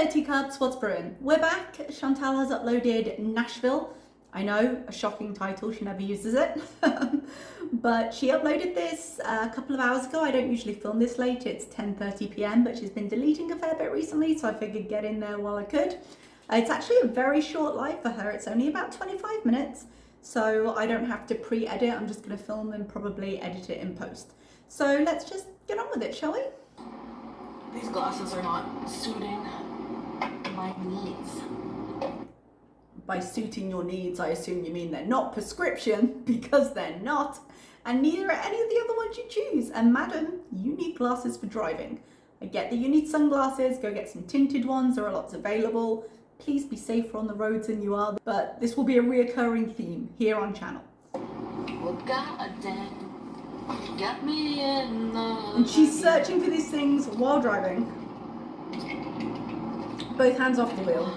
Hello teacups, what's brewing? We're back. Chantal has uploaded Nashville. I know, a shocking title, she never uses it. But she uploaded this a couple of hours ago. I don't usually film this late, it's 10:30 p.m, but she's been deleting a fair bit recently, so I figured get in there while I could. It's actually a very short live for her, it's only about 25 minutes, so I don't have to pre-edit, I'm just gonna film and probably edit it in post. So let's just get on with it, shall we? These glasses are not suiting my needs. By suiting your needs, I assume you mean they're not prescription, because they're not, and neither are any of the other ones you choose. And madam, you need glasses for driving. I get that you need sunglasses, go get some tinted ones, there are lots available. Please be safer on the roads than you are, but this will be a reoccurring theme here on channel. Well, goddamn. Got me in the... And she's searching for these things while driving. Both hands off the wheel.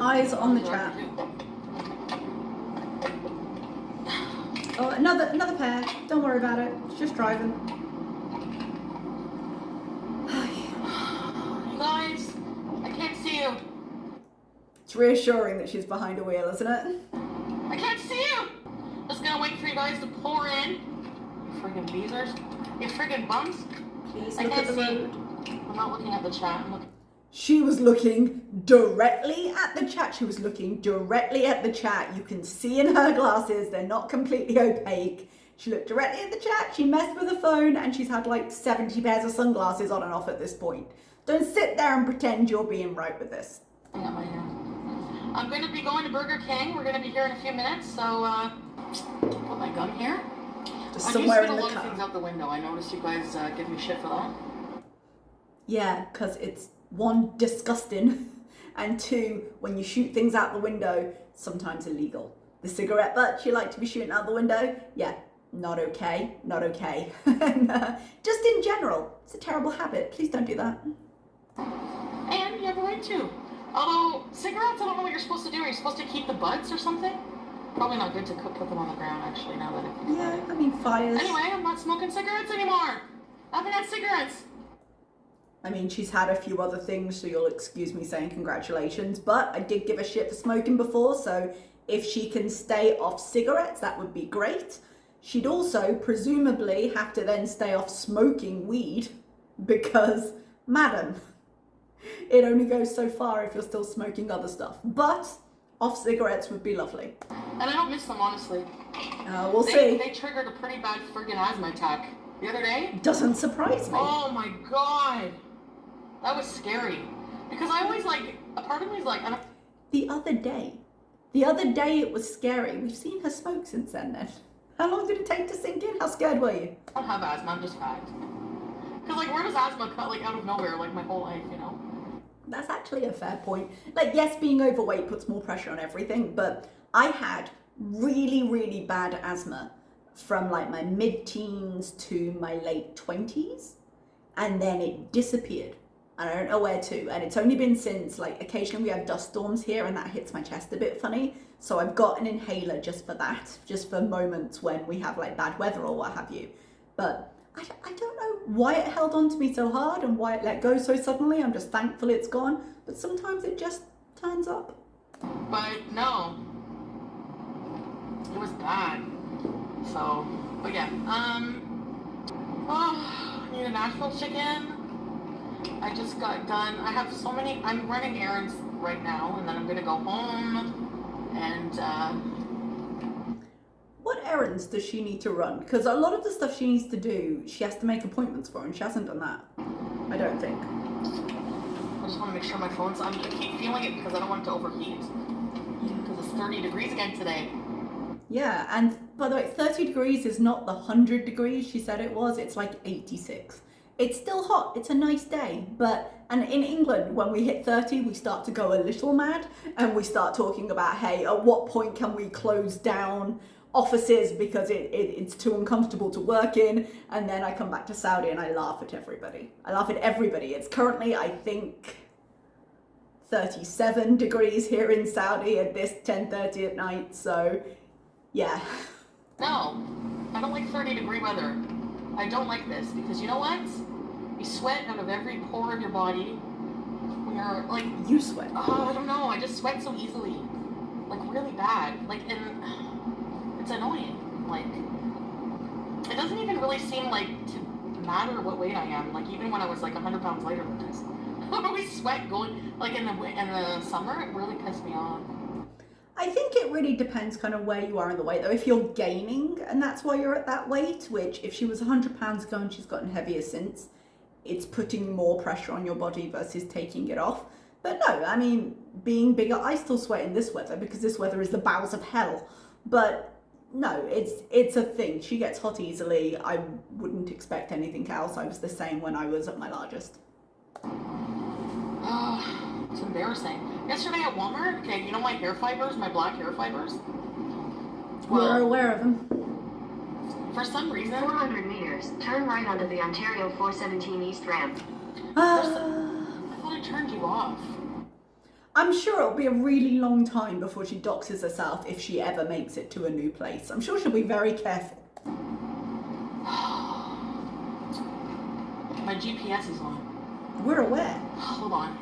Eyes on the chat. Oh, another pair. Don't worry about it. It's just driving. You guys, I can't see you. It's reassuring that she's behind a wheel, isn't it? I can't see you. Just gonna wait for you guys to pour in. You friggin' beezers. You friggin' bums. Please I look at can't the see. road. I'm not looking at the chat. I'm looking. She was looking directly at the chat. She was looking directly at the chat. You can see in her glasses, they're not completely opaque. She looked directly at the chat, she messed with her phone, and she's had like 70 pairs of sunglasses on and off at this point. Don't sit there and pretend you're being right with this. I got my hair. I'm gonna be going to Burger King. We're gonna be here in a few minutes, so put my gun here. Just somewhere in the I do spit a lot of car. things out the window. I noticed you guys give me shit for that. Yeah, because it's one, disgusting, and two, when you shoot things out the window, sometimes illegal. The cigarette butts you like to be shooting out the window, yeah, not okay, not okay. And, just in general, it's a terrible habit. Please don't do that. And you have a right to. Although, cigarettes, I don't know what you're supposed to do. Are you supposed to keep the butts or something? Probably not good to put them on the ground, actually, now that I think about it. Yeah, I mean, fires. Anyway, I'm not smoking cigarettes anymore. I haven't had cigarettes. I mean, she's had a few other things, so you'll excuse me saying congratulations, but I did give a shit for smoking before, so if she can stay off cigarettes, that would be great. She'd also presumably have to then stay off smoking weed, because, madam, it only goes so far if you're still smoking other stuff. But off cigarettes would be lovely. And I don't miss them, honestly. We'll see. They triggered a pretty bad friggin' asthma attack the other day. Doesn't surprise me. Oh my god. That was scary. Because I always a part of me is like, I don't... The other day it was scary. We've seen her smoke since then. How long did it take to sink in? How scared were you? I don't have asthma, I'm just fat. Because where does asthma cut out of nowhere my whole life, you know? That's actually a fair point. Yes, being overweight puts more pressure on everything, but I had really, really bad asthma from my mid-teens to my late 20s, and then it disappeared. And I don't know where to, and it's only been since, occasionally we have dust storms here and that hits my chest a bit funny, so I've got an inhaler just for that, just for moments when we have bad weather or what have you. But I don't know why it held on to me so hard and why it let go so suddenly. I'm just thankful it's gone, but sometimes it just turns up. But no, it was bad. So, but yeah, oh, need a Nashville chicken. I just got done. I have so many, I'm running errands right now, and then I'm gonna go home, and What errands does she need to run? Because a lot of the stuff she needs to do, she has to make appointments for, and she hasn't done that, I don't think. I just want to make sure my phone's on. I keep feeling it because I don't want it to overheat. Because it's 30 degrees again today. Yeah, and by the way, 30 degrees is not the 100 degrees she said it was, it's 86. It's still hot, it's a nice day, and in England, when we hit 30, we start to go a little mad, and we start talking about, hey, at what point can we close down offices because it's too uncomfortable to work in? And then I come back to Saudi and I laugh at everybody. It's currently, I think, 37 degrees here in Saudi at this 10:30 at night, so yeah. No, I don't like 30-degree weather. I don't like this because you know what? You You sweat out of every pore of your body. When you're like, You sweat. oh, I don't know. I just sweat so easily, like really bad. Like, and it's annoying. Like, it doesn't even really seem like to matter what weight I am. Like, even when I was like 100 pounds lighter than this, I always sweat going like in the summer. It really pissed me off. I think it really depends kind of where you are in the weight though. If you're gaining and that's why you're at that weight, which if she was 100 pounds ago and she's gotten heavier since, it's putting more pressure on your body versus taking it off. But no, I mean, being bigger, I still sweat in this weather because this weather is the bowels of hell. But no, it's a thing. She gets hot easily. I wouldn't expect anything else. I was the same when I was at my largest. It's embarrassing. Yesterday at Walmart, okay, you know my hair fibers, my black hair fibers? We're aware of them. For some reason... 400 meters, turn right onto the Ontario 417 East ramp. I thought I turned you off. I'm sure it'll be a really long time before she doxes herself if she ever makes it to a new place. I'm sure she'll be very careful. My GPS is on. We're aware. Hold on.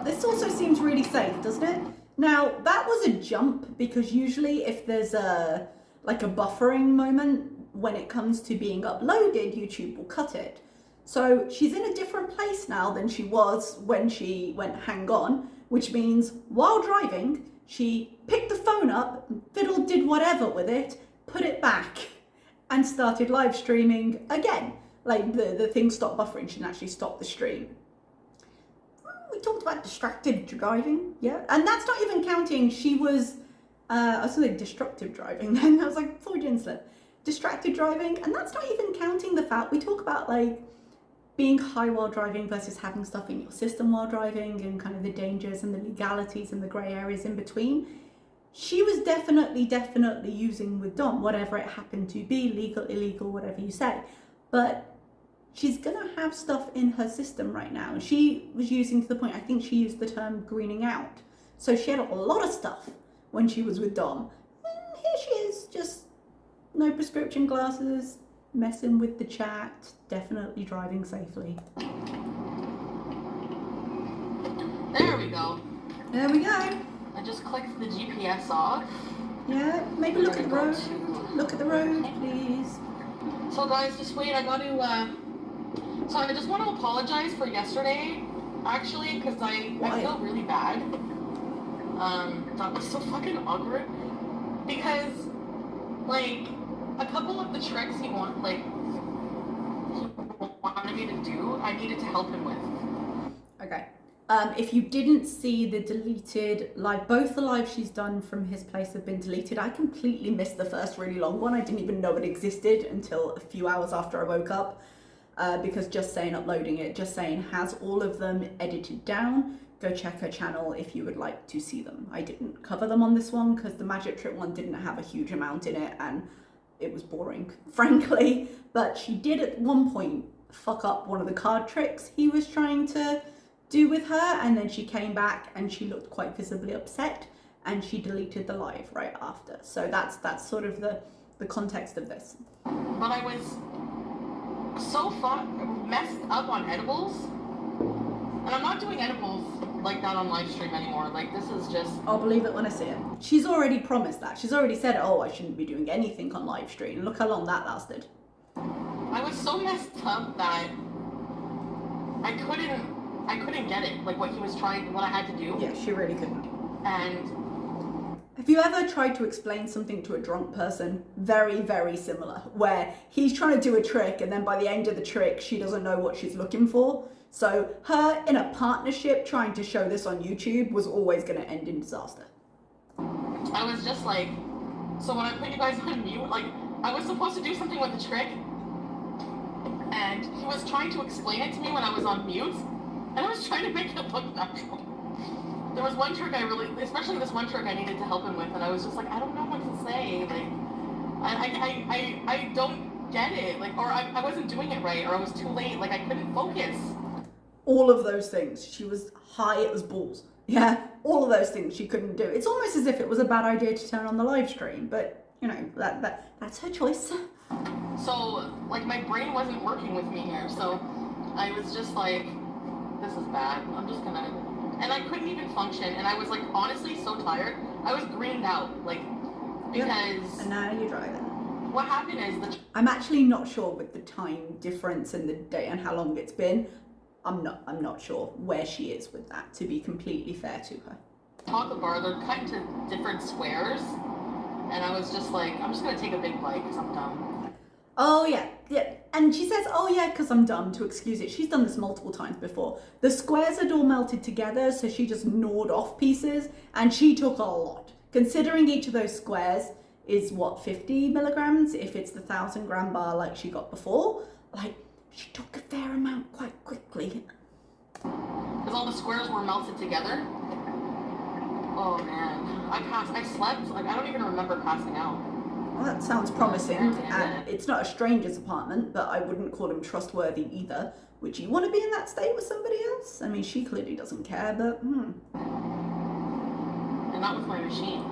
This also seems really safe, doesn't it? Now, that was a jump because usually if there's a buffering moment when it comes to being uploaded, YouTube will cut it. So she's in a different place now than she was when she went hang on, which means while driving, she picked the phone up, fiddled, did whatever with it, put it back, and started live streaming again. Like the thing stopped buffering, she didn't actually stop the stream. We talked about distracted driving, yeah? And that's not even counting, she was, I was going to say destructive driving then, I was like, Freudian slip. Distracted driving, and that's not even counting the fact, we talk about like being high while driving versus having stuff in your system while driving and kind of the dangers and the legalities and the grey areas in between. She was definitely using with Dom, whatever it happened to be, legal, illegal, whatever you say. But she's gonna have stuff in her system right now. She was using to the point, I think she used the term greening out. So she had a lot of stuff when she was with Dom. And here she is, just no prescription glasses, messing with the chat, definitely driving safely. There we go. There we go. I just clicked the GPS off. Yeah, maybe look at the road. Look at the road, please. So guys, just wait, I just want to apologize for yesterday, actually, because I feel really bad. That was so fucking awkward. Because, like, a couple of the tricks he wanted me to do, I needed to help him with. Okay. If you didn't see the deleted live, both the lives she's done from his place have been deleted. I completely missed the first really long one. I didn't even know it existed until a few hours after I woke up. Because Just Saying uploading it, Just Saying has all of them edited down. Go check her channel if you would like to see them. I didn't cover them on this one because the magic trick one didn't have a huge amount in it and it was boring, frankly. But she did at one point fuck up one of the card tricks he was trying to do with her, and then she came back and she looked quite visibly upset and she deleted the live right after. So that's sort of the context of this. But I was so messed up on edibles, and I'm not doing edibles like that on live stream anymore. Like, this is just... I'll believe it when I see it. She's already promised that. She's already said, oh, I shouldn't be doing anything on live stream. Look how long that lasted. I was so messed up that I couldn't get it, like what he was trying, what I had to do. Yeah, she really couldn't. And have you ever tried to explain something to a drunk person? Very, very similar, where he's trying to do a trick and then by the end of the trick, she doesn't know what she's looking for. So her in a partnership trying to show this on YouTube was always going to end in disaster. I was just like, so when I put you guys on mute, like, I was supposed to do something with the trick, and he was trying to explain it to me when I was on mute, and I was trying to make it look natural. There was one trick especially this one trick I needed to help him with, and I was just like, I don't know what to say, like, I don't get it, like, or I wasn't doing it right, or I was too late, like, I couldn't focus. All of those things. She was high as balls. Yeah, all of those things she couldn't do. It's almost as if it was a bad idea to turn on the live stream, but, you know, that's her choice. So, like, my brain wasn't working with me here, so I was just like, this is bad. I'm just gonna, and I couldn't even function. And I was like, honestly, so tired. I was greened out, like, because. And now you're driving. What happened is I'm actually not sure with the time difference and the day and how long it's been. I'm not sure where she is with that, to be completely fair to her. Taco bar, they're cut into different squares, and I was just like, I'm just gonna take a big bite because I'm dumb. Oh yeah. And she says, oh yeah, because I'm dumb, to excuse it. She's done this multiple times before. The squares had all melted together, so she just gnawed off pieces, and she took a lot. Considering each of those squares is what, 50 milligrams, if it's the 1,000-gram bar like she got before, like, she took a fair amount quite quickly. Because all the squares were melted together. Oh man, I slept, like, I don't even remember passing out. Well, that sounds promising, and it's not a stranger's apartment, but I wouldn't call him trustworthy either. Would you want to be in that state with somebody else? I mean, she clearly doesn't care, but And not with my machine.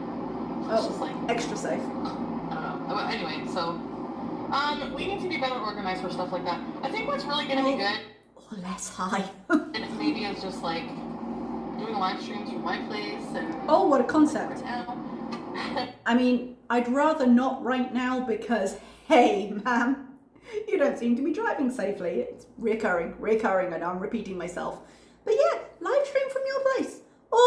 It's just like extra safe. I don't know. But anyway, so we need to be better organized for stuff like that. I think what's really gonna be good. Or less high. And maybe it's just like doing live streams from my place and. Oh, what a concept! Now. I mean, I'd rather not right now because, hey, ma'am, you don't seem to be driving safely. It's recurring, I know I'm repeating myself. But yeah, live stream from your place. Or,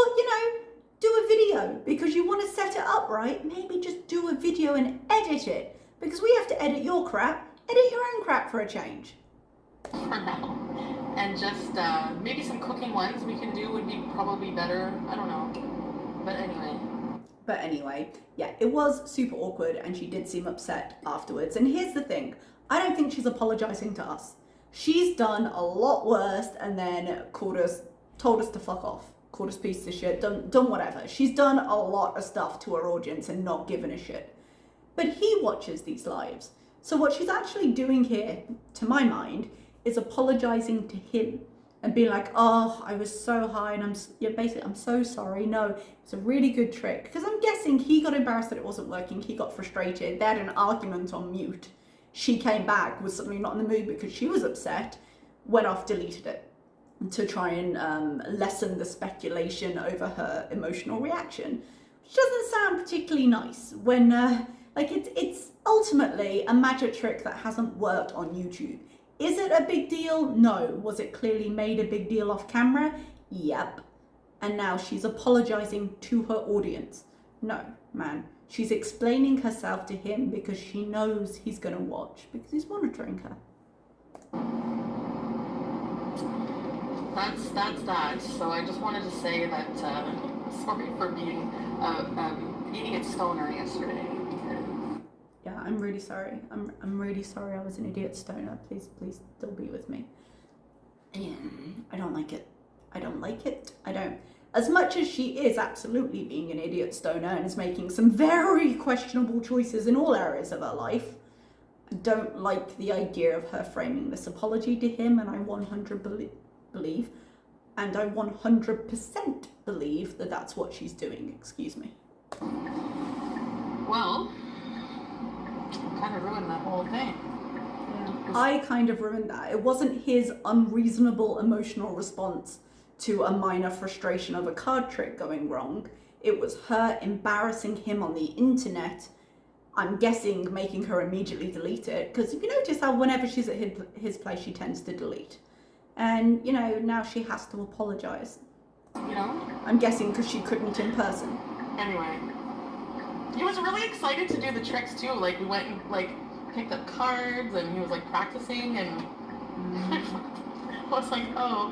do a video because you want to set it up right. Maybe just do a video and edit it because we have to edit your crap. Edit your own crap for a change. For now. And just maybe some cooking ones we can do would be probably better. I don't know. But anyway, yeah, it was super awkward and she did seem upset afterwards. And here's the thing, I don't think she's apologizing to us. She's done a lot worse and then told us to fuck off, called us pieces of shit, done whatever. She's done a lot of stuff to her audience and not given a shit. But he watches these lives. So what she's actually doing here, to my mind, is apologizing to him and being like, oh, I was so high and I'm so sorry. No, it's a really good trick. Because I'm guessing he got embarrassed that it wasn't working. He got frustrated. They had an argument on mute. She came back, was suddenly not in the mood because she was upset, went off, deleted it to try and lessen the speculation over her emotional reaction. Which doesn't sound particularly nice when, it's ultimately a magic trick that hasn't worked on YouTube. Is it a big deal? No. Was it clearly made a big deal off camera? Yep. And now she's apologizing to her audience. No, man. She's explaining herself to him because she knows he's going to watch, because he's monitoring her. that's that. So I just wanted to say that sorry for being idiot stoner yesterday. Yeah, I'm really sorry. I'm really sorry I was an idiot stoner. Please still be with me. Yeah, I don't like it. I don't. As much as she is absolutely being an idiot stoner and is making some very questionable choices in all areas of her life, I don't like the idea of her framing this apology to him, and I 100% believe that that's what she's doing. Excuse me. Well, kind of ruined that whole thing. Yeah. I kind of ruined that. It wasn't his unreasonable emotional response to a minor frustration of a card trick going wrong. It was her embarrassing him on the internet, I'm guessing making her immediately delete it, because if you notice how whenever she's at his place she tends to delete. And, now she has to apologise. I'm guessing because she couldn't in person. Anyway, he was really excited to do the tricks too. Like, we went and, picked up cards, and he was, practicing, and I was like, oh.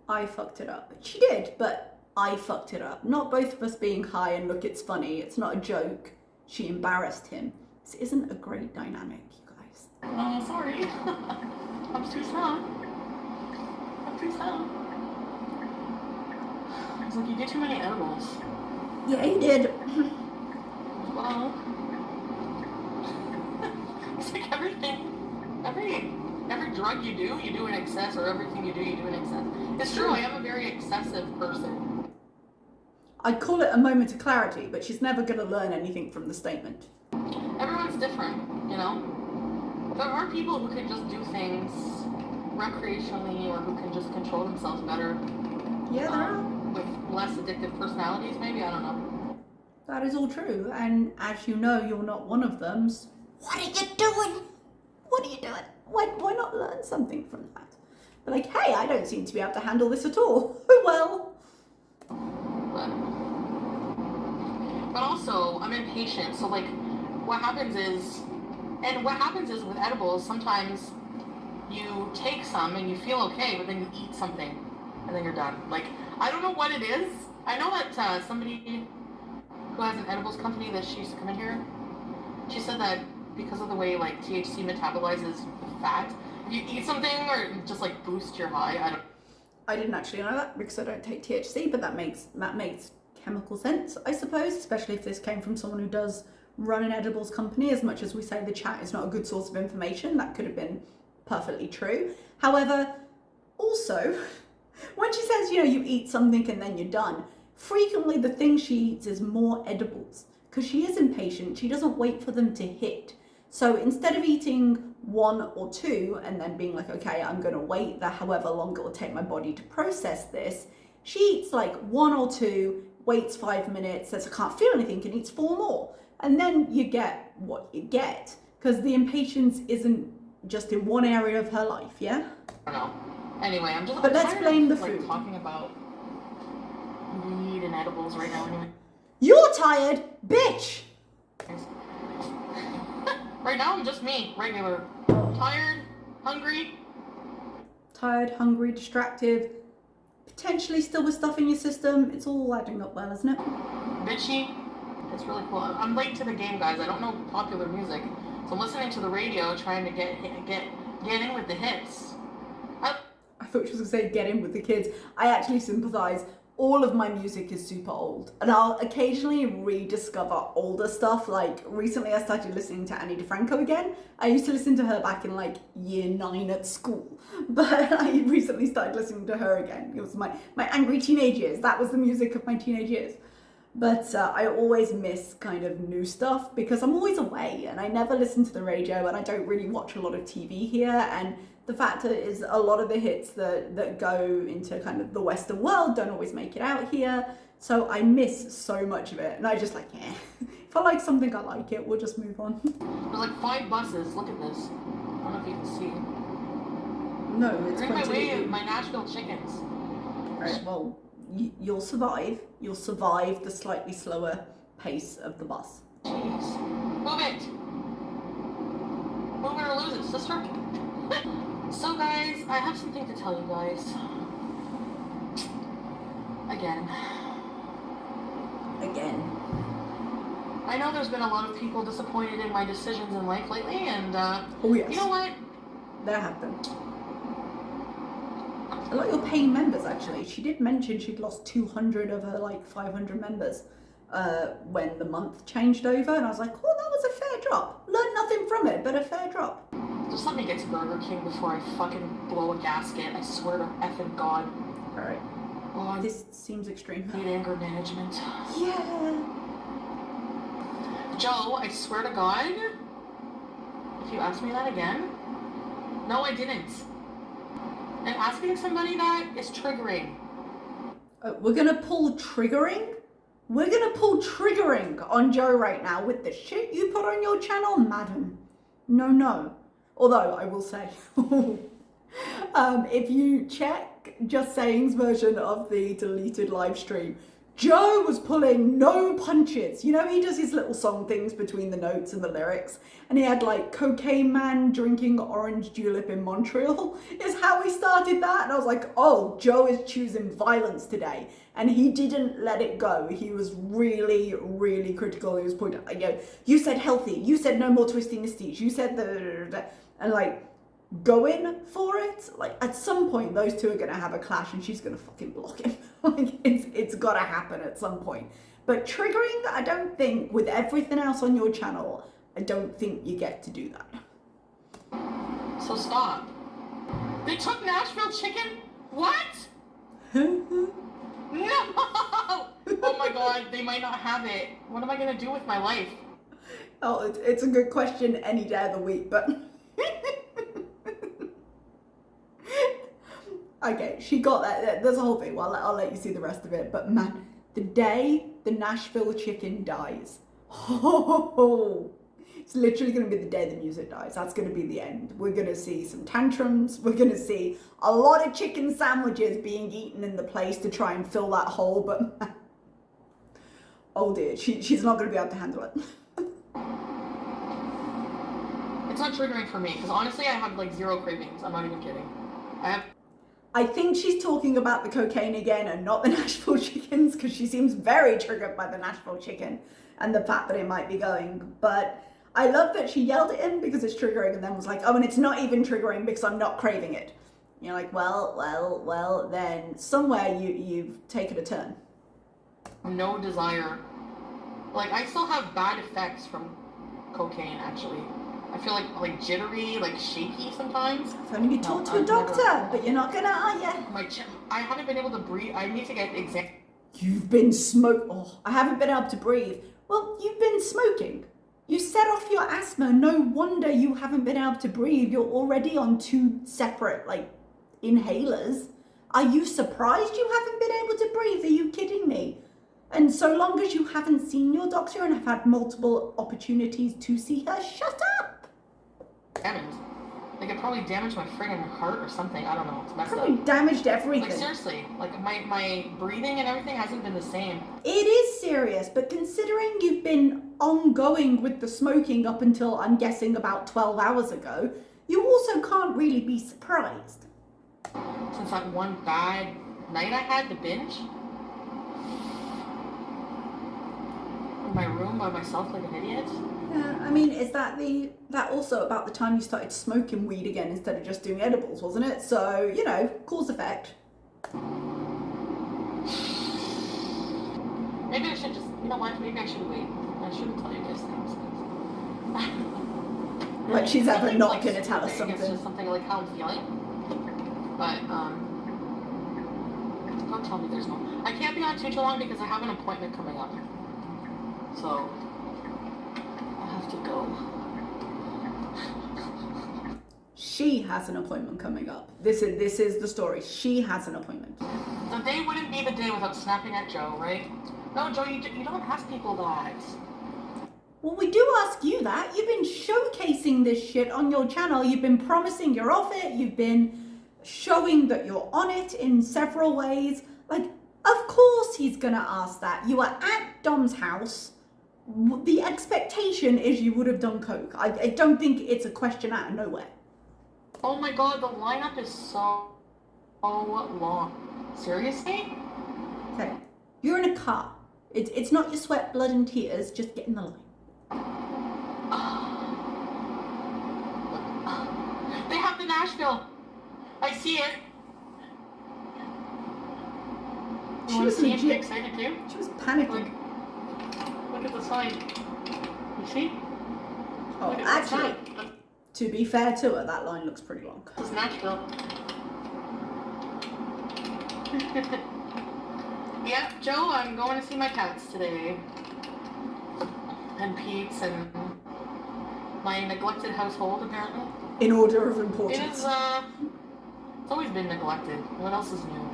I fucked it up. She did, but I fucked it up. Not both of us being high and look, it's funny. It's not a joke. She embarrassed him. This isn't a great dynamic, you guys. Oh, sorry. I'm too slow. I was like, you get too many edibles. Yeah, you did. Well, it's like every drug you do in excess, or everything you do in excess. It's true, I am a very excessive person. I'd call it a moment of clarity, but she's never going to learn anything from the statement. Everyone's different, There are people who can just do things recreationally or who can just control themselves better. Yeah, there are. With less addictive personalities, maybe, I don't know. That is all true, and as you know, you're not one of them. So what are you doing? What are you doing? Why not learn something from that? But like, hey, I don't seem to be able to handle this at all. Oh well. But also, I'm impatient, so like, what happens is with edibles, sometimes you take some and you feel okay, but then you eat something, and then you're done. Like, I don't know what it is. I know that somebody who has an edibles company that she used to come in here, she said that because of the way like THC metabolizes fat, if you eat something or it just like boost your high. I didn't actually know that because I don't take THC, but that makes chemical sense, I suppose, especially if this came from someone who does run an edibles company. As much as we say the chat is not a good source of information, that could have been perfectly true. However, also, when she says, you know, you eat something and then you're done, frequently the thing she eats is more edibles because she is impatient. She doesn't wait for them to hit. So instead of eating one or two and then being like, okay, I'm going to wait the however long it will take my body to process this, she eats like one or two, waits 5 minutes, says I can't feel anything, and eats 4 more. And then you get what you get because the impatience isn't just in one area of her life, yeah? I don't know. Anyway, but let's blame the food. Talking about weed and edibles right now anyway. You're tired, bitch! Right now I'm just me, regular. Tired, hungry. Tired, hungry, distracted, potentially still with stuff in your system. It's all adding up well, isn't it? Bitchy. It's really cool. I'm late to the game, guys. I don't know popular music. So I'm listening to the radio trying to get in with the hits. I thought she was going to say get in with the kids. I actually sympathise. All of my music is super old, and I'll occasionally rediscover older stuff. Like recently I started listening to Annie DeFranco again. I used to listen to her back in like year 9 at school, but I recently started listening to her again. It was my angry teenage years. That was the music of my teenage years. But I always miss kind of new stuff because I'm always away and I never listen to the radio and I don't really watch a lot of TV here. And the fact is a lot of the hits that go into kind of the Western world don't always make it out here. So I miss so much of it. And I just like, if I like something, I like it. We'll just move on. There's like 5 buses. Look at this. I don't know if you can see. No, it's going to be my Nashville chickens. Right, well, you'll survive. You'll survive the slightly slower pace of the bus. Jeez. Move it. Move it or lose it, sister. So guys, I have something to tell you guys. Again. I know there's been a lot of people disappointed in my decisions in life lately, and oh yes. You know what? There have been. A lot of your paying members, actually. She did mention she'd lost 200 of her like 500 members when the month changed over, and I was like, oh, that was a fair drop. Learned nothing from it, but a fair drop. Just let me get to Burger King before I fucking blow a gasket. I swear to effing God. Alright. Oh, this seems extreme. I need anger management. Yeah. Joe, I swear to God, if you ask me that again, no, I didn't. And asking somebody that is triggering. We're gonna pull triggering? We're gonna pull triggering on Joe right now with the shit you put on your channel, madam. No. Although, I will say, if you check Just Saying's version of the deleted live stream, Joe was pulling no punches. You know, he does his little song things between the notes and the lyrics, and he had like Cocaine Man drinking orange julep in Montreal is how he started that. And I was like, oh, Joe is choosing violence today. And he didn't let it go. He was really, really critical. He was pointing out, you know, you said healthy, you said no more twisting the stitch, you said and like going for it. Like at some point those two are gonna have a clash and she's gonna fucking block him. Like it's gotta happen at some point. But triggering, I don't think, with everything else on your channel, I don't think you get to do that. So stop. They took Nashville chicken? What? No! Oh my God, they might not have it. What am I gonna do with my life? Oh, it's a good question any day of the week, but Okay, she got that. There's a whole thing. Well, I'll let you see the rest of it. But man, the day the Nashville chicken dies, oh, it's literally going to be the day the music dies. That's going to be the end. We're going to see some tantrums. We're going to see a lot of chicken sandwiches being eaten in the place to try and fill that hole. But man, oh dear, she's not going to be able to handle it. It's not triggering for me, because honestly, I have like zero cravings. I'm not even kidding. I think she's talking about the cocaine again and not the Nashville chickens, because she seems very triggered by the Nashville chicken and the fact that it might be going. But I love that she yelled at him because it's triggering and then was like, oh, and it's not even triggering because I'm not craving it. You're like, well, then somewhere you've taken a turn. No desire. Like, I still have bad effects from cocaine, actually. I feel like jittery, like shaky sometimes. If only you talk to a doctor, but you're not gonna, are you? I haven't been able to breathe. I need to get examined. You've been I haven't been able to breathe. Well, you've been smoking. You set off your asthma. No wonder you haven't been able to breathe. You're already on 2 separate, inhalers. Are you surprised you haven't been able to breathe? Are you kidding me? And so long as you haven't seen your doctor and have had multiple opportunities to see her, shut up. Damaged. Like, it probably damaged my friggin' heart or something. I don't know. It's messed Probably up. damaged everything. Like, seriously. Like, my breathing and everything hasn't been the same. It is serious, but considering you've been ongoing with the smoking up until, I'm guessing, about 12 hours ago, you also can't really be surprised. Since that one bad night I had to binge. In my room by myself like an idiot. Yeah, I mean, is that also about the time you started smoking weed again instead of just doing edibles, wasn't it? So, cause effect. Maybe I should just, maybe I should wait. I shouldn't tell you guys things. Like she's ever not going to tell us It's something. just something like how I'm feeling. But, don't tell me there's no. I can't be on too long because I have an appointment coming up. So, I have to go. She has an appointment coming up. This is the story. She has an appointment. The day wouldn't be the day without snapping at Joe, right? No, Joe, you don't ask people that. Well, we do ask you that. You've been showcasing this shit on your channel. You've been promising you're off it. You've been showing that you're on it in several ways. Like, of course he's gonna ask that. You are at Dom's house. The expectation is you would have done coke. I don't think it's a question out of nowhere. Oh my god, the lineup is so long. Seriously? Okay, you're in a car. It's not your sweat, blood, and tears. Just get in the line. They have the Nashville. I see it. She was legit excited too. She was panicking. Look at the sign. You see? Oh, actually, to be fair to her, that line looks pretty long. This is Nashville. Yeah, Joe, I'm going to see my cats today. And Pete's and my neglected household, apparently. In order of It importance. is, it's always been neglected. What else is new?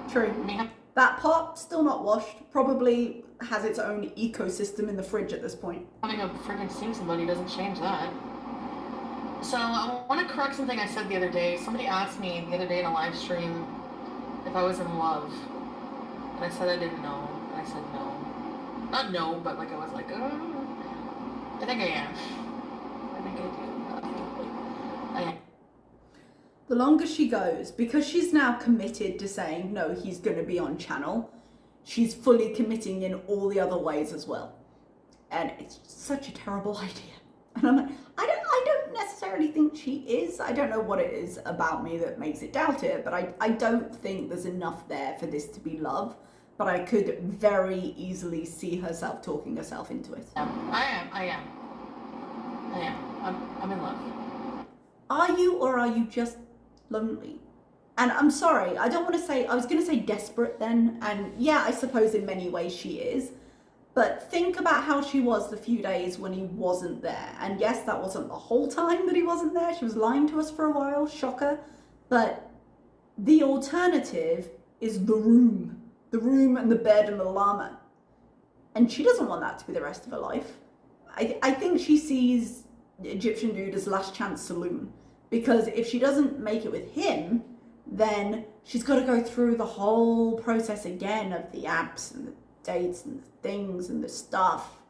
True. I mean, That pot, still not washed, probably has its own ecosystem in the fridge at this point. having a friggin' sing somebody doesn't change that. So, I want to correct something I said the other day. Somebody asked me the other day in a live stream if I was in love. And I said I didn't know. And I said no. Not no, but I was like, I think I am. I think I do. I am. The longer she goes, because she's now committed to saying, no, he's going to be on channel, she's fully committing in all the other ways as well. And it's such a terrible idea. And I'm like, I don't necessarily think she is. I don't know what it is about me that makes it doubt it, but I don't think there's enough there for this to be love. But I could very easily see herself talking herself into it. I am. I'm in love. Are you, or are you just lonely? And I'm sorry, I was going to say desperate then. And yeah, I suppose in many ways she is. But think about how she was the few days when he wasn't there. And yes, that wasn't the whole time that he wasn't there. She was lying to us for a while, shocker. But The alternative is the room and the bed and the llama. And she doesn't want that to be the rest of her life. I think she sees the Egyptian dude as last chance saloon, because if she doesn't make it with him, then she's got to go through the whole process again of the apps and the dates and the things and the stuff.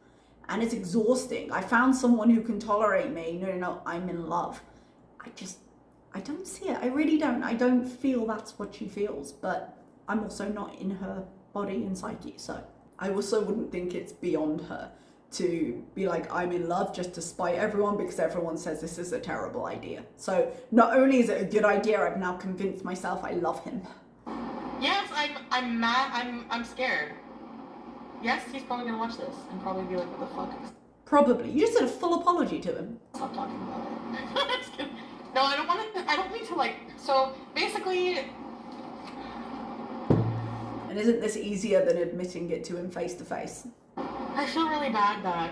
And it's exhausting. I found someone who can tolerate me. No, I'm in love. I don't see it. I really don't. I don't feel that's what she feels, but I'm also not in her body and psyche. So I also wouldn't think it's beyond her to be like, I'm in love just to spite everyone because everyone says this is a terrible idea. So not only is it a good idea, I've now convinced myself I love him. Yes, I'm mad. I'm scared. Yes, he's probably gonna watch this and probably be like, what the fuck? Probably. You just said a full apology to him. Stop talking about it. Just kidding. No, I don't need to like, so basically. And isn't this easier than admitting it to him face to face? I feel really bad that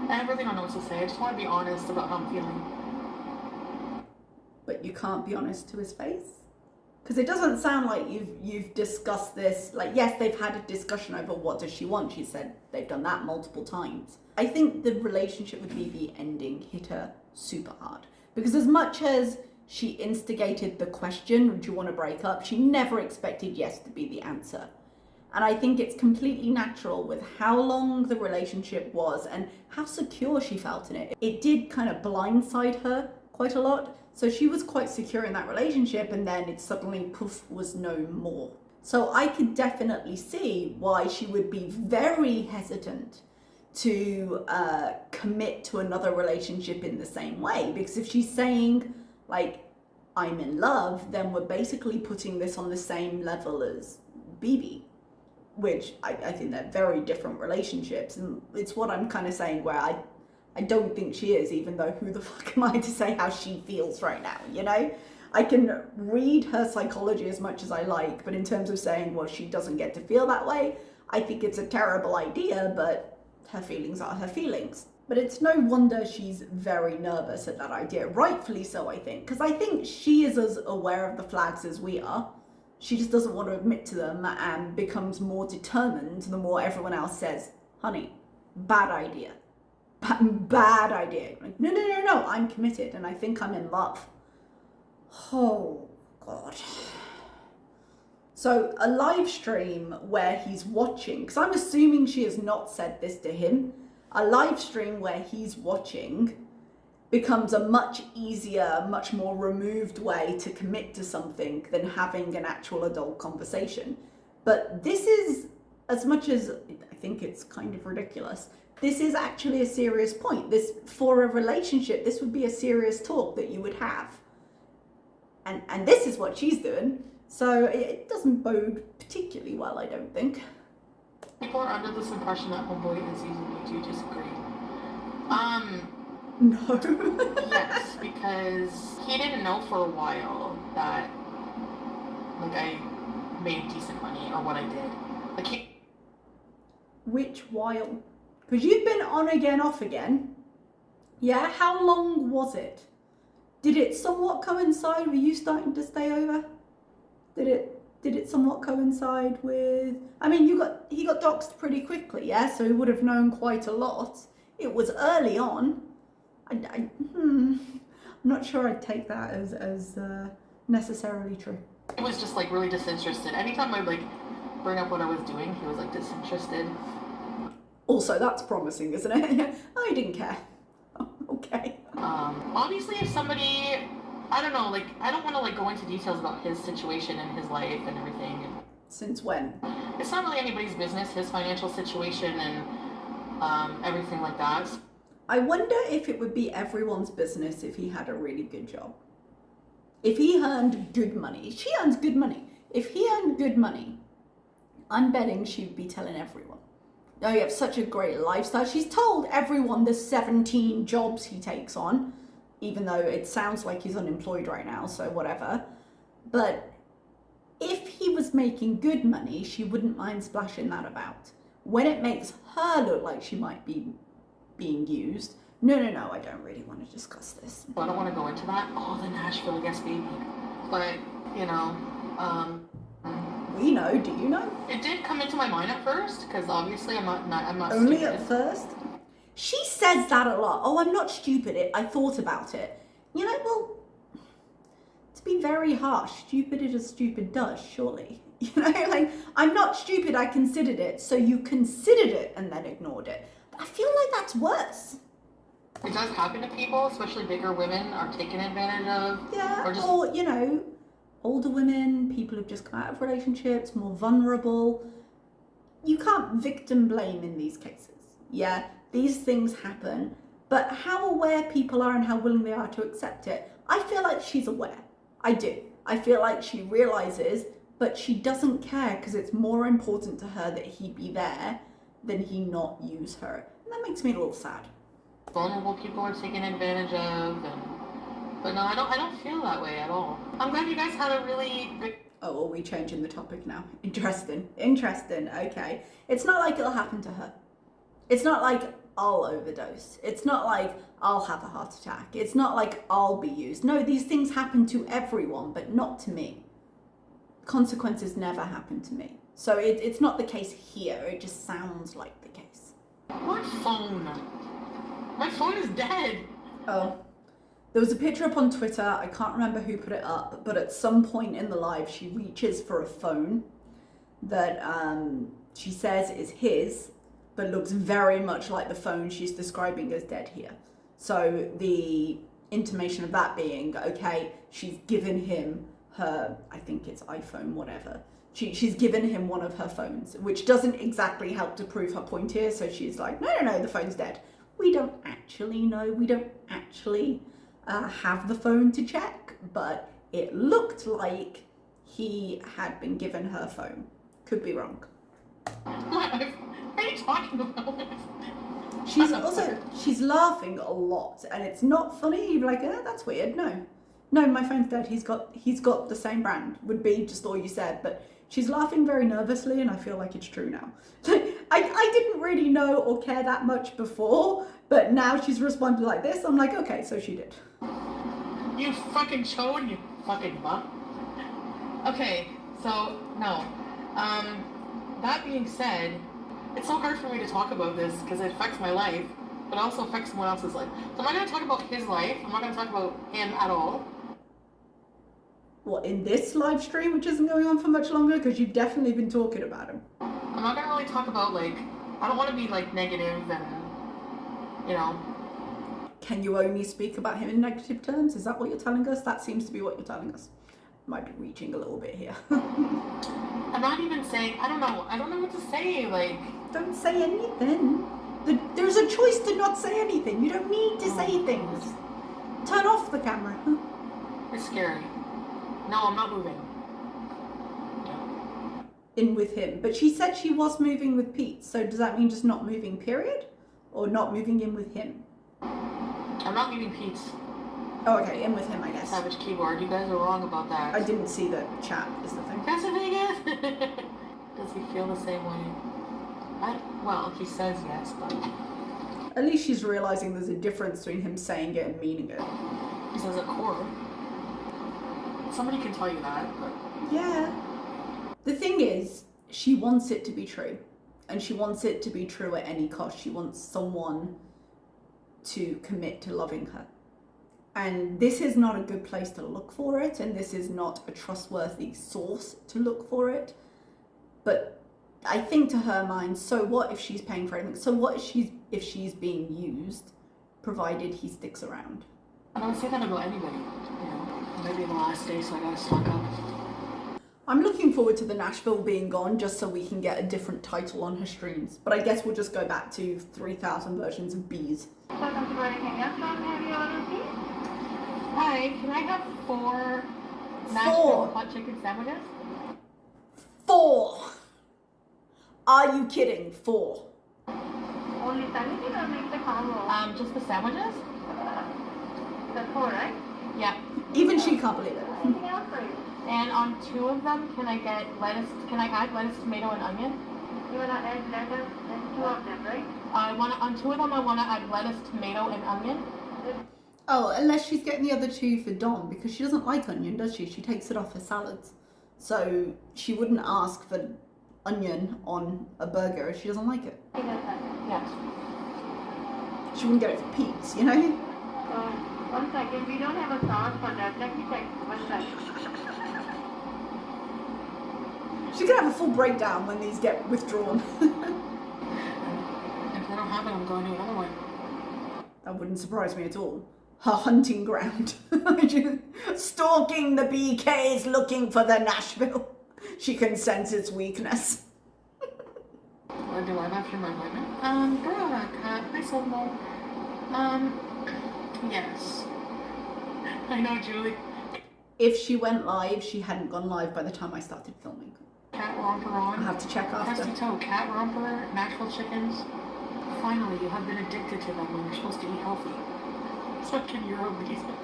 I really don't know what to say. I just want to be honest about how I'm feeling. But you can't be honest to his face? Because it doesn't sound like you've discussed this. Like, yes, they've had a discussion over what does she want. She said they've done that multiple times. I think the relationship with BB ending hit her super hard. Because as much as she instigated the question, do you want to break up? She never expected yes to be the answer. And I think it's completely natural with how long the relationship was and how secure she felt in it. It did kind of blindside her quite a lot. So she was quite secure in that relationship, and then it suddenly, poof, was no more. So I could definitely see why she would be very hesitant to commit to another relationship in the same way. Because if she's saying, like, I'm in love, then we're basically putting this on the same level as BB, which I think they're very different relationships. And it's what I'm kind of saying, where I don't think she is, even though who the fuck am I to say how she feels right now, you know? I can read her psychology as much as I like, but in terms of saying, well, she doesn't get to feel that way, I think it's a terrible idea, but her feelings are her feelings. But it's no wonder she's very nervous at that idea, rightfully so, I think, because I think she is as aware of the flags as we are. She just doesn't want to admit to them and becomes more determined the more everyone else says, honey, bad idea. Bad idea. Like, no, I'm committed and I think I'm in love. Oh, God. So a live stream where he's watching, because I'm assuming she has not said this to him, a live stream where he's watching becomes a much easier, much more removed way to commit to something than having an actual adult conversation. But this is, as much as I think it's kind of ridiculous, this is actually a serious point. This, for a relationship, this would be a serious talk that you would have. And this is what she's doing. So it doesn't bode particularly well, I don't think. People are under this impression that Homeboy is using me. Do you disagree? No. Yes, because he didn't know for a while that, like, I made decent money or what I did. Like, Which while? Because you've been on again, off again. Yeah, how long was it? Did it somewhat coincide with you starting to stay over? Did it somewhat coincide with... I mean, he got doxxed pretty quickly, yeah? So he would have known quite a lot. It was early on. I'm not sure I'd take that as necessarily true. He was just, like, really disinterested. Anytime I'd, like, bring up what I was doing, he was, like, disinterested. Also, that's promising, isn't it? I didn't care. Okay. Obviously, if somebody, I don't know, like, I don't want to, like, go into details about his situation and his life and everything. Since when? It's not really anybody's business, his financial situation and everything like that. I wonder if it would be everyone's business if he had a really good job. If he earned good money. She earns good money. If he earned good money, I'm betting she'd be telling everyone. Oh, you have such a great lifestyle. She's told everyone the 17 jobs he takes on, even though it sounds like he's unemployed right now, so whatever. But if he was making good money, she wouldn't mind splashing that about. When it makes her look like she might be being used, no, I don't really want to discuss this. I don't want to go into that. Oh, the Nashville, yes, baby. but, you know, We know, do you know? it did come into my mind at first, because obviously I'm not Only stupid. at first? She says that a lot. Oh, I'm not stupid. I thought about it. You know, well, to be very harsh, stupid is as stupid does, surely. You know, like, I'm not stupid, I considered it. So you considered it and then ignored it. I feel like that's worse. It does happen to people, especially bigger women are taken advantage of. Yeah, Or just, or, you know, older women, people who've just come out of relationships, more vulnerable. You can't victim blame in these cases. Yeah, these things happen. But how aware people are and how willing they are to accept it, I feel like she's aware. I do. I feel like she realizes, but she doesn't care because it's more important to her that he be there than he not use her. And that makes me a little sad. vulnerable people are taken advantage of, but no, I don't feel that way at all. I'm glad you guys had a really big. Oh, are we changing the topic now? Interesting. Okay. It's not like it'll happen to her. It's not like I'll overdose. It's not like I'll have a heart attack. It's not like I'll be used. No, these things happen to everyone, but not to me. Consequences never happen to me. So it's not the case here. It just sounds like the case. What phone? My phone is dead. Oh. There was a picture up on Twitter, I can't remember who put it up, but at some point in the live she reaches for a phone that she says is his, but looks very much like the phone she's describing as dead here. So the intimation of that being, okay, she's given him her, I think it's iPhone, whatever. She's given him one of her phones, which doesn't exactly help to prove her point here, so she's like, no, the phone's dead. We don't actually know, we don't actually have the phone to check, but it looked like he had been given her phone. Could be wrong. What are you talking about? She's laughing a lot, and it's not funny. You're like, that's weird. No, my phone's dead. He's got the same brand. Would be just all you said, but she's laughing very nervously, and I feel like it's true now. I didn't really know or care that much before, but now she's responded like this. I'm like, okay, so she did. You fucking chode, you fucking butt. Okay, so, no. That being said, it's so hard for me to talk about this because it affects my life, but it also affects someone else's life. So I'm not going to talk about his life. I'm not going to talk about him at all. What, in this live stream, which isn't going on for much longer? Because you've definitely been talking about him. I'm not going to really talk about, like, I don't want to be, like, negative and, you know. Can you only speak about him in negative terms? Is that what you're telling us? That seems to be what you're telling us. Might be reaching a little bit here. I'm not even saying, I don't know what to say, like. Don't say anything. There's a choice to not say anything. You don't need to say things. Turn off the camera. It's scary. No, I'm not moving. In with him. But she said she was moving with Pete. So does that mean just not moving, period? Or not moving in with him? I'm not moving Pete. Oh, okay, in with him, I guess. Savage keyboard. You guys are wrong about that. I didn't see the chat, is the thing. Casa Vegas! Does he feel the same way? Well, he says yes, but... At least she's realizing there's a difference between him saying it and meaning it. He says a core. Somebody can tell you that, but... Yeah. The thing is, she wants it to be true. And she wants it to be true at any cost. She wants someone to commit to loving her. And this is not a good place to look for it, and this is not a trustworthy source to look for it. But I think to her mind, so what if she's paying for anything? So what if she's being used, provided he sticks around? I don't say that about anybody. You know, maybe the last day, so I gotta stock up. I'm looking forward to the Nashville being gone, just so we can get a different title on her streams. But I guess we'll just go back to 3,000 versions of Bees. Welcome to Burger King Restaurant. May I have your order, please? Hi, can I have 4 Nashville hot chicken sandwiches? 4! Are you kidding? 4. Only sandwiches or make the combo? Just the sandwiches? The 4, right? Yeah. Even she can't believe it. Anything else for you? And on 2 of them, can I get lettuce? Can I add lettuce, tomato, and onion? You wanna add lettuce and 2 of them, right? On 2 of them, I wanna add lettuce, tomato, and onion. Oh, unless she's getting the other two for Dom, because she doesn't like onion, does she? She takes it off her salads. So she wouldn't ask for onion on a burger if she doesn't like it. Yes. She wouldn't get it for Pete's, you know? 1 second, we don't have a sauce for that. Let me check. 1 second. She's gonna have a full breakdown when these get withdrawn. If I don't have it, I'm going to another one. That wouldn't surprise me at all. Her hunting ground. Stalking the BKs, looking for the Nashville. She can sense its weakness. What do I have after my appointment? Brooke, hi, Homeboy. Yes. I know, Julie. If she went live, she hadn't gone live by the time I started filming. Cat romper on. I'll have to check after. Crusty toe, cat romper, Nashville chickens. Finally, you have been addicted to them when you're supposed to eat healthy. Such a Euro reason.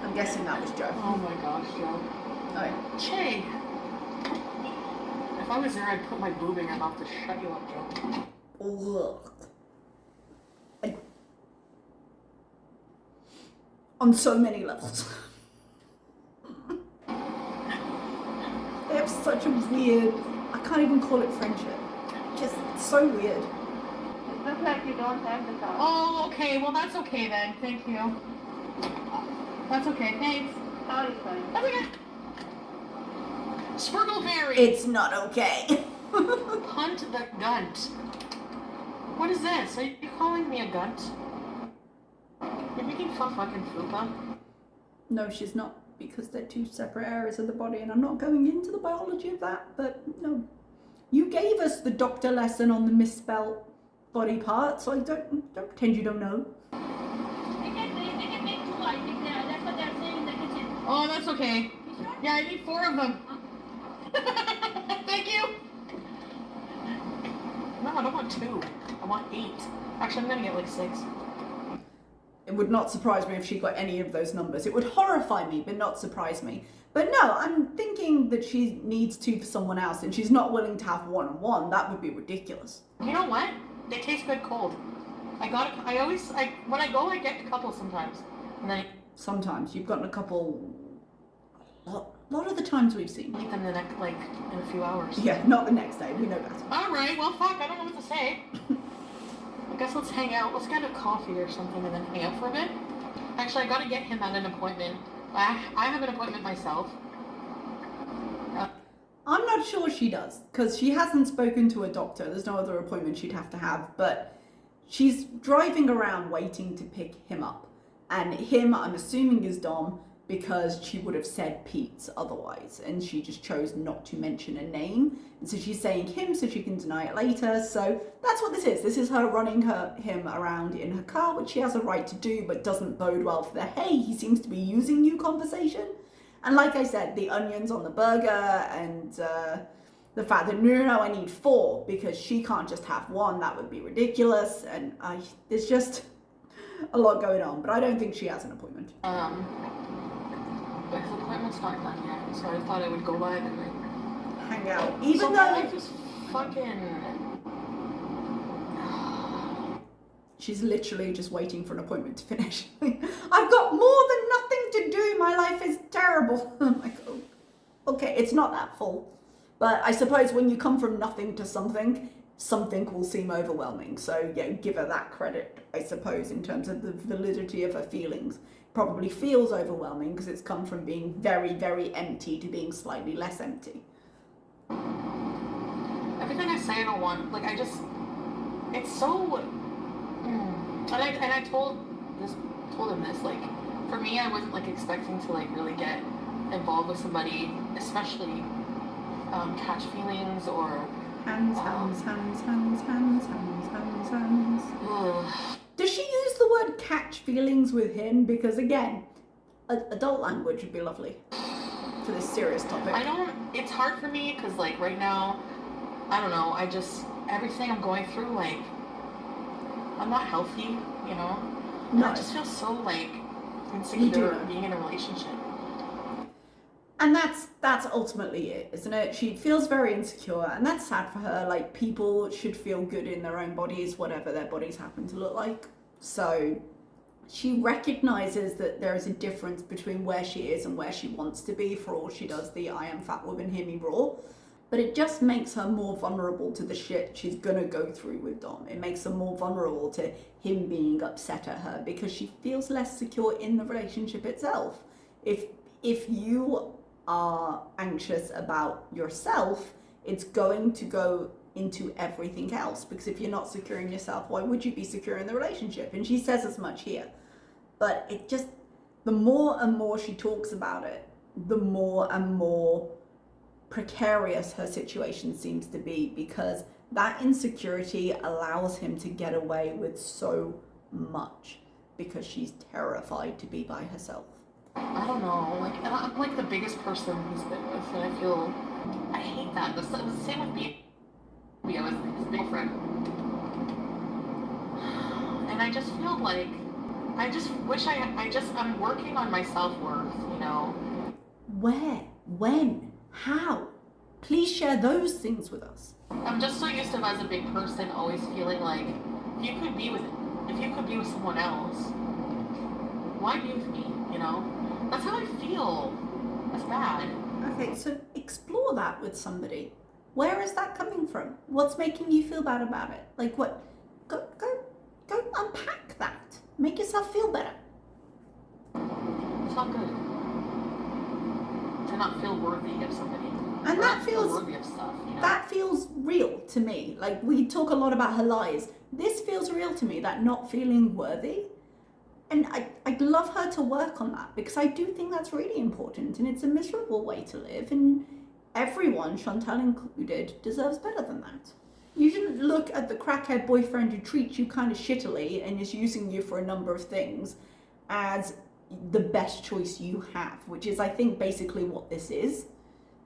I'm guessing that was Joe. Oh my gosh, Joe. Oh. Che! If I was there, I'd put my boob in your mouth to shut you up, Joe. Ugh. On so many levels. They have such a weird, I can't even call it friendship. Just so weird. It looks like you don't have the sauce. Oh, okay. Well, that's okay then. Thank you. That's okay. Thanks. Sorry. That's okay. Sprinkleberry. It's not okay. Hunt the gunt. What is this? Are you calling me a gunt? You're making fucking fupa. No, she's not, because they're two separate areas of the body, and I'm not going into the biology of that, but no. You gave us the doctor lesson on the misspelled body part, so don't pretend you don't know. They can make two, I think. That's what they're saying in the kitchen. Oh, that's okay. Yeah, I need 4 of them. Thank you. No, I don't want 2. I want 8. Actually, I'm gonna get like 6. It would not surprise me if she got any of those numbers. It would horrify me, but not surprise me. But no, I'm thinking that she needs 2 for someone else, and she's not willing to have 1 and 1. That would be ridiculous. You know what? They taste good cold. When I go, I get a couple sometimes. And then Sometimes you've gotten a couple. A lot of the times we've seen. I eat them in a few hours. Yeah, not the next day. We know better. Alright, well, fuck, I don't know what to say. I guess let's hang out. Let's get a coffee or something and then hang out for a bit. Actually, I gotta get him at an appointment. I have an appointment myself. I'm not sure she does, because she hasn't spoken to a doctor. There's no other appointment she'd have to have, but she's driving around waiting to pick him up. And him, I'm assuming, is Dom, because she would have said Pete's otherwise, and she just chose not to mention a name. And so she's saying him so she can deny it later. So that's what this is. This is her running him around in her car, which she has a right to do, but doesn't bode well for the, hey, he seems to be using you conversation. And like I said, the onions on the burger and the fact that, no, I need 4 because she can't just have 1. That would be ridiculous. And there's just a lot going on, but I don't think she has an appointment. But his appointment's not done yet, so I thought I would go by and like hang out. Even so though my life is fucking. she's literally just waiting for an appointment to finish. I've got more than nothing to do. My life is terrible. I'm like, oh, okay, it's not that full. But I suppose when you come from nothing to something will seem overwhelming. So, yeah, give her that credit, I suppose, in terms of the validity of her feelings. Probably feels overwhelming because it's come from being very, very empty to being slightly less empty. Everything I say I don't want, like I just, it's so. And I told him this, like, for me, I wasn't like expecting to like really get involved with somebody, especially catch feelings or Hands. Does she use the word catch feelings with him? Because again, adult language would be lovely for this serious topic. It's hard for me because like right now, I don't know, everything I'm going through, like, I'm not healthy, you know? No. I just feel so like insecure being in a relationship. And that's ultimately it, isn't it? She feels very insecure, and that's sad for her. Like, people should feel good in their own bodies, whatever their bodies happen to look like. So, she recognizes that there is a difference between where she is and where she wants to be, for all she does the I am fat woman, hear me roar. But it just makes her more vulnerable to the shit she's gonna go through with Dom. It makes her more vulnerable to him being upset at her because she feels less secure in the relationship itself. If you are anxious about yourself, it's going to go into everything else, because if you're not secure in yourself, why would you be secure in the relationship? And she says as much here. But it just, the more and more she talks about it, the more and more precarious her situation seems to be, because that insecurity allows him to get away with so much because she's terrified to be by herself. I don't know, like, and I'm like the biggest person he's been with, and I feel, I hate that. It was the same with me. I was his big friend. And I just feel like, I just wish I'm working on my self-worth, you know? Where? When? How? Please share those things with us. I'm just so used to, as a big person, always feeling like, if you could be with someone else, why be with me, you know? That's how I feel. That's bad. Okay, so explore that with somebody. Where is that coming from? What's making you feel bad about it? Like what? Go unpack that. Make yourself feel better. It's not good to not feel worthy of somebody. And that feels worthy of stuff, you know? That feels real to me. Like, we talk a lot about her lies. This feels real to me, that not feeling worthy. And I'd love her to work on that, because I do think that's really important, and it's a miserable way to live, and everyone, Chantal included, deserves better than that. You shouldn't look at the crackhead boyfriend who treats you kind of shittily and is using you for a number of things as the best choice you have, which is, I think, basically what this is.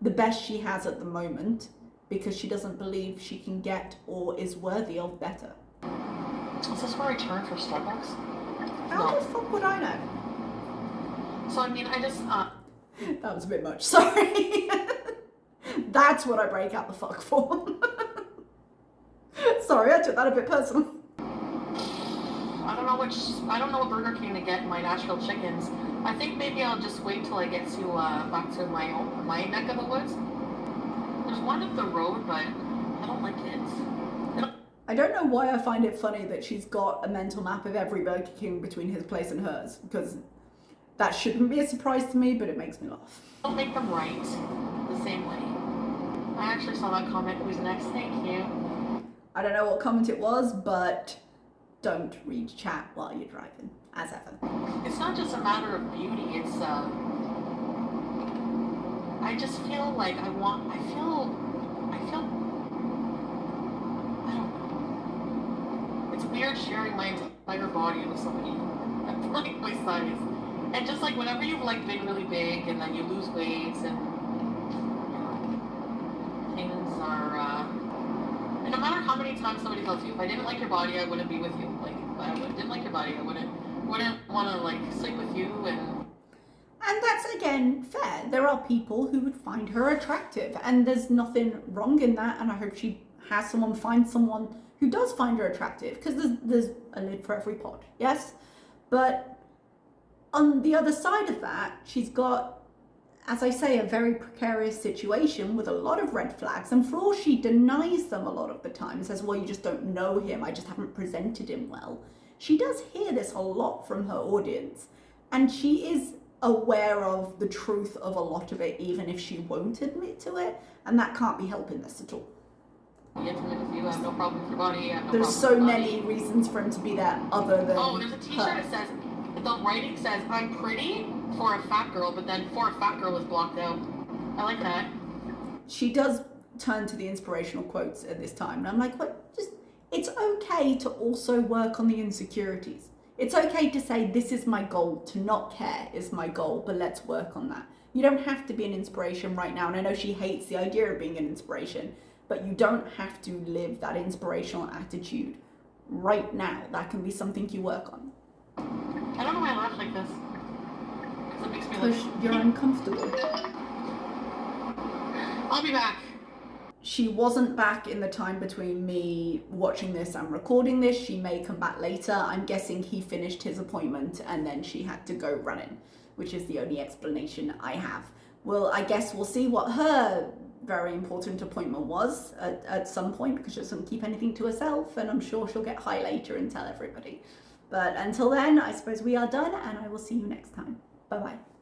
The best she has at the moment, because she doesn't believe she can get or is worthy of better. Is this where I turn for Starbucks? How the fuck would I know? So, I mean, I just, That was a bit much, sorry. That's what I break out the fuck for. Sorry, I took that a bit personal. I don't know what Burger King to get my Nashville chickens. I think maybe I'll just wait till I get to, back to my neck of the woods. There's one up the road, but I don't like it. I don't know why I find it funny that she's got a mental map of every Burger King between his place and hers, because that shouldn't be a surprise to me, but it makes me laugh. Don't make them right the same way. I actually saw that comment. Who's next? Thank you. I don't know what comment it was, but don't read chat while you're driving, as ever. It's not just a matter of beauty, it's, I just feel like I don't know. It's weird sharing my entire body with somebody at like my size. And just like whenever you've like been really big and then you lose weight and, you know, things are, and no matter how many times somebody tells you, if I didn't like your body, I wouldn't be with you. Like, if I didn't like your body, I wouldn't want to like sleep with you. And that's, again, fair. There are people who would find her attractive, and there's nothing wrong in that, and I hope she has find someone who does find her attractive, because there's a lid for every pot, yes? But on the other side of that, she's got, as I say, a very precarious situation with a lot of red flags, and for all she denies them a lot of the time, says, well, you just don't know him, I just haven't presented him well. She does hear this a lot from her audience, and she is aware of the truth of a lot of it, even if she won't admit to it, and that can't be helping this at all. Intimate with you, I have no problem with your body, I have no There's problem so with your many body. reasons for him to be there other than Oh, there's a t-shirt her. that says, the writing says, I'm pretty for a fat girl, but then for a fat girl is blocked out. I like that. She does turn to the inspirational quotes at this time, and I'm like, what? Just, it's okay to also work on the insecurities. It's okay to say, this is my goal, to not care is my goal, but let's work on that. You don't have to be an inspiration right now, and I know she hates the idea of being an inspiration, but you don't have to live that inspirational attitude right now. That can be something you work on. I don't know why I laugh like this. Because it makes me Because look... you're uncomfortable. I'll be back. she wasn't back in the time between me watching this and recording this. She may come back later. I'm guessing he finished his appointment and then she had to go running, which is the only explanation I have. Well, I guess we'll see what her very important appointment was at some point, because she doesn't keep anything to herself, and I'm sure she'll get high later and tell everybody. But until then, I suppose we are done, and I will see you next time. Bye bye.